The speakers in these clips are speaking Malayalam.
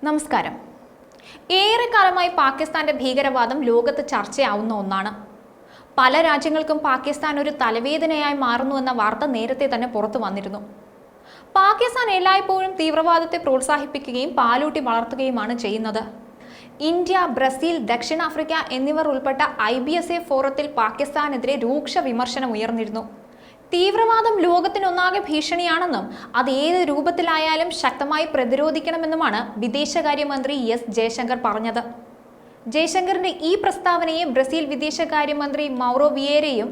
നമസ്കാരം. ഏറെക്കാലമായി പാകിസ്ഥാന്റെ ഭീകരവാദം ലോകത്ത് ചർച്ചയാവുന്ന ഒന്നാണ്. പല രാജ്യങ്ങൾക്കും പാകിസ്ഥാൻ ഒരു തലവേദനയായി മാറുന്നുവെന്ന വാർത്ത നേരത്തെ തന്നെ പുറത്തു വന്നിരുന്നു. പാകിസ്ഥാൻ എല്ലായ്പ്പോഴും തീവ്രവാദത്തെ പ്രോത്സാഹിപ്പിക്കുകയും പാലൂട്ടി വളർത്തുകയുമാണ് ചെയ്യുന്നത്. ഇന്ത്യ, ബ്രസീൽ, ദക്ഷിണാഫ്രിക്ക എന്നിവർ ഉൾപ്പെട്ട IBSA ഫോറത്തിൽ പാകിസ്ഥാനെതിരെ രൂക്ഷ വിമർശനം ഉയർന്നിരുന്നു. തീവ്രവാദം ലോകത്തിനൊന്നാകെ ഭീഷണിയാണെന്നും അത് ഏത് രൂപത്തിലായാലും ശക്തമായി പ്രതിരോധിക്കണമെന്നുമാണ് വിദേശകാര്യമന്ത്രി S. ജയശങ്കർ പറഞ്ഞത്. ജയശങ്കറിന്റെ ഈ പ്രസ്താവനയെ ബ്രസീൽ വിദേശകാര്യമന്ത്രി മൗറോ വിയേരയും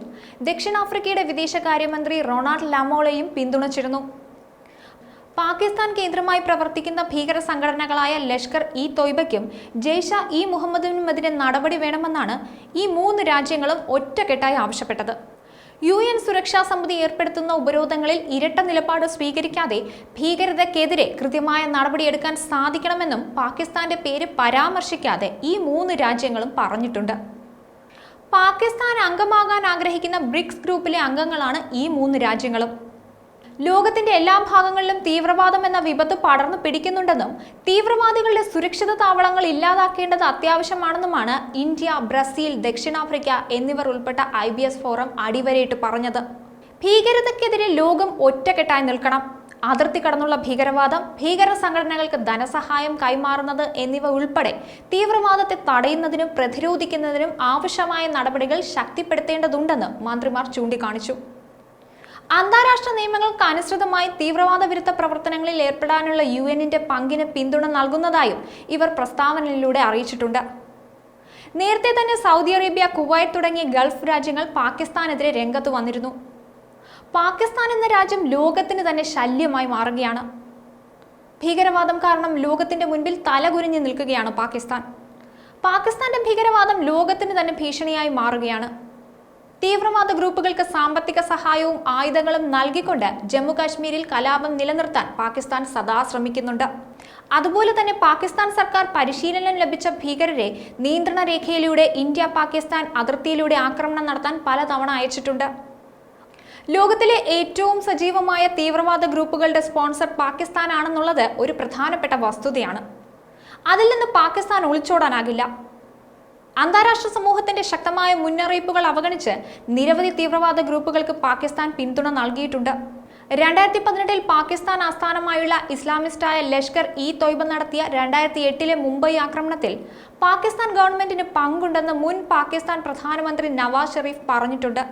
ദക്ഷിണാഫ്രിക്കയുടെ വിദേശകാര്യമന്ത്രി റൊണാൾഡ് ലാമോളയും പിന്തുണച്ചിരുന്നു. പാകിസ്ഥാൻ കേന്ദ്രമായി പ്രവർത്തിക്കുന്ന ഭീകര സംഘടനകളായ ലഷ്കർ-ഇ-തോയ്ബയ്ക്കും ജെയ്ഷ-ഇ-മുഹമ്മദിനുമെതിരെ നടപടി വേണമെന്നാണ് ഈ മൂന്ന് രാജ്യങ്ങളും ഒറ്റക്കെട്ടായി ആവശ്യപ്പെട്ടത്. UN സുരക്ഷാ സമിതി ഏർപ്പെടുത്തുന്ന ഉപരോധങ്ങളിൽ ഇരട്ട നിലപാട് സ്വീകരിക്കാതെ ഭീകരതയ്ക്കെതിരെ കൃത്യമായ നടപടിയെടുക്കാൻ സാധിക്കണമെന്നും പാകിസ്ഥാന്റെ പേര് പരാമർശിക്കാതെ ഈ മൂന്ന് രാജ്യങ്ങളും പറഞ്ഞിട്ടുണ്ട്. പാകിസ്ഥാൻ അംഗമാകാൻ ആഗ്രഹിക്കുന്ന ബ്രിക്സ് ഗ്രൂപ്പിലെ അംഗങ്ങളാണ് ഈ മൂന്ന് രാജ്യങ്ങളും. ലോകത്തിന്റെ എല്ലാ ഭാഗങ്ങളിലും തീവ്രവാദം എന്ന വിപത്ത് പടർന്നു പിടിക്കുന്നുണ്ടെന്നും തീവ്രവാദികളുടെ സുരക്ഷിത താവളങ്ങൾ ഇല്ലാതാക്കേണ്ടത് അത്യാവശ്യമാണെന്നുമാണ് ഇന്ത്യ, ബ്രസീൽ, ദക്ഷിണാഫ്രിക്ക എന്നിവർ ഉൾപ്പെട്ട IBS ഫോറം അടിവരയിട്ട് പറഞ്ഞത്. ഭീകരതയ്ക്കെതിരെ ലോകം ഒറ്റക്കെട്ടായി നിൽക്കണം. അതിർത്തി കടന്നുള്ള ഭീകരവാദം, ഭീകര സംഘടനകൾക്ക് ധനസഹായം കൈമാറുന്നത് എന്നിവ ഉൾപ്പെടെ തീവ്രവാദത്തെ തടയുന്നതിനും പ്രതിരോധിക്കുന്നതിനും ആവശ്യമായ നടപടികൾ ശക്തിപ്പെടുത്തേണ്ടതുണ്ടെന്ന് മന്ത്രിമാർ ചൂണ്ടിക്കാണിച്ചു. അന്താരാഷ്ട്ര നിയമങ്ങൾക്ക് അനുസൃതമായി തീവ്രവാദ വിരുദ്ധ പ്രവർത്തനങ്ങളിൽ ഏർപ്പെടാനുള്ള UN-ന്റെ പങ്കിന് പിന്തുണ നൽകുന്നതായും ഇവർ പ്രസ്താവനയിലൂടെ അറിയിച്ചിട്ടുണ്ട്. നേരത്തെ തന്നെ സൗദി അറേബ്യ, കുവൈറ്റ് തുടങ്ങിയ ഗൾഫ് രാജ്യങ്ങൾ പാകിസ്ഥാനെതിരെ രംഗത്ത് വന്നിരുന്നു. പാകിസ്ഥാൻ എന്ന രാജ്യം ലോകത്തിന് തന്നെ ശല്യമായി മാറുകയാണ്. ഭീകരവാദം കാരണം ലോകത്തിന്റെ മുൻപിൽ തലകുനിഞ്ഞു നിൽക്കുകയാണ് പാകിസ്ഥാൻ. പാകിസ്ഥാന്റെ ഭീകരവാദം ലോകത്തിന് തന്നെ ഭീഷണിയായി മാറുകയാണ്. തീവ്രവാദ ഗ്രൂപ്പുകൾക്ക് സാമ്പത്തിക സഹായവും ആയുധങ്ങളും നൽകിക്കൊണ്ട് ജമ്മു കാശ്മീരിൽ കലാപം നിലനിർത്താൻ പാകിസ്ഥാൻ സദാ ശ്രമിക്കുന്നുണ്ട്. അതുപോലെ തന്നെ പാകിസ്ഥാൻ സർക്കാർ പരിശീലനം ലഭിച്ച ഭീകരരെ നിയന്ത്രണ രേഖയിലൂടെ ഇന്ത്യ-പാകിസ്ഥാൻ അതിർത്തിയിലൂടെ ആക്രമണം നടത്താൻ പലതവണ അയച്ചിട്ടുണ്ട്. ലോകത്തിലെ ഏറ്റവും സജീവമായ തീവ്രവാദ ഗ്രൂപ്പുകളുടെ സ്പോൺസർ പാകിസ്ഥാൻ ആണെന്നുള്ളത് ഒരു പ്രധാനപ്പെട്ട വസ്തുതയാണ്. അതിൽ നിന്ന് പാകിസ്ഥാൻ ഒളിച്ചോടാനാകില്ല. അന്താരാഷ്ട്ര സമൂഹത്തിന്റെ ശക്തമായ മുന്നറിയിപ്പുകൾ അവഗണിച്ച് നിരവധി തീവ്രവാദ ഗ്രൂപ്പുകൾക്ക് പാകിസ്ഥാൻ പിന്തുണ നൽകിയിട്ടുണ്ട്. 2018 പാകിസ്ഥാൻ ആസ്ഥാനമായുള്ള ഇസ്ലാമിസ്റ്റായ ലഷ്കർ-ഇ-തോയ്ബ നടത്തിയ 2008 മുംബൈ ആക്രമണത്തിൽ പാകിസ്ഥാൻ ഗവൺമെന്റിന് പങ്കുണ്ടെന്ന് മുൻ പാകിസ്ഥാൻ പ്രധാനമന്ത്രി നവാസ് ഷെരീഫ് പറഞ്ഞിട്ടുണ്ട്.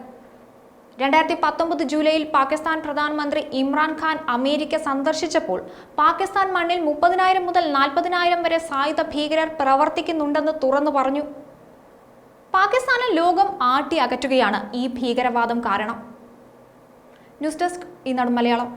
2019 ജൂലൈയിൽ പാകിസ്ഥാൻ പ്രധാനമന്ത്രി ഇമ്രാൻഖാൻ അമേരിക്ക സന്ദർശിച്ചപ്പോൾ പാകിസ്ഥാൻ മണ്ണിൽ 30,000 മുതൽ 40,000 വരെ സായുധ ഭീകരർ പ്രവർത്തിക്കുന്നുണ്ടെന്ന് തുറന്നു പറഞ്ഞു. പാകിസ്ഥാനെ ലോകം ആട്ടി അകറ്റുകയാണ് ഈ ഭീകരവാദം കാരണം. ന്യൂസ് ഡെസ്ക് ഈനാട് മലയാളം.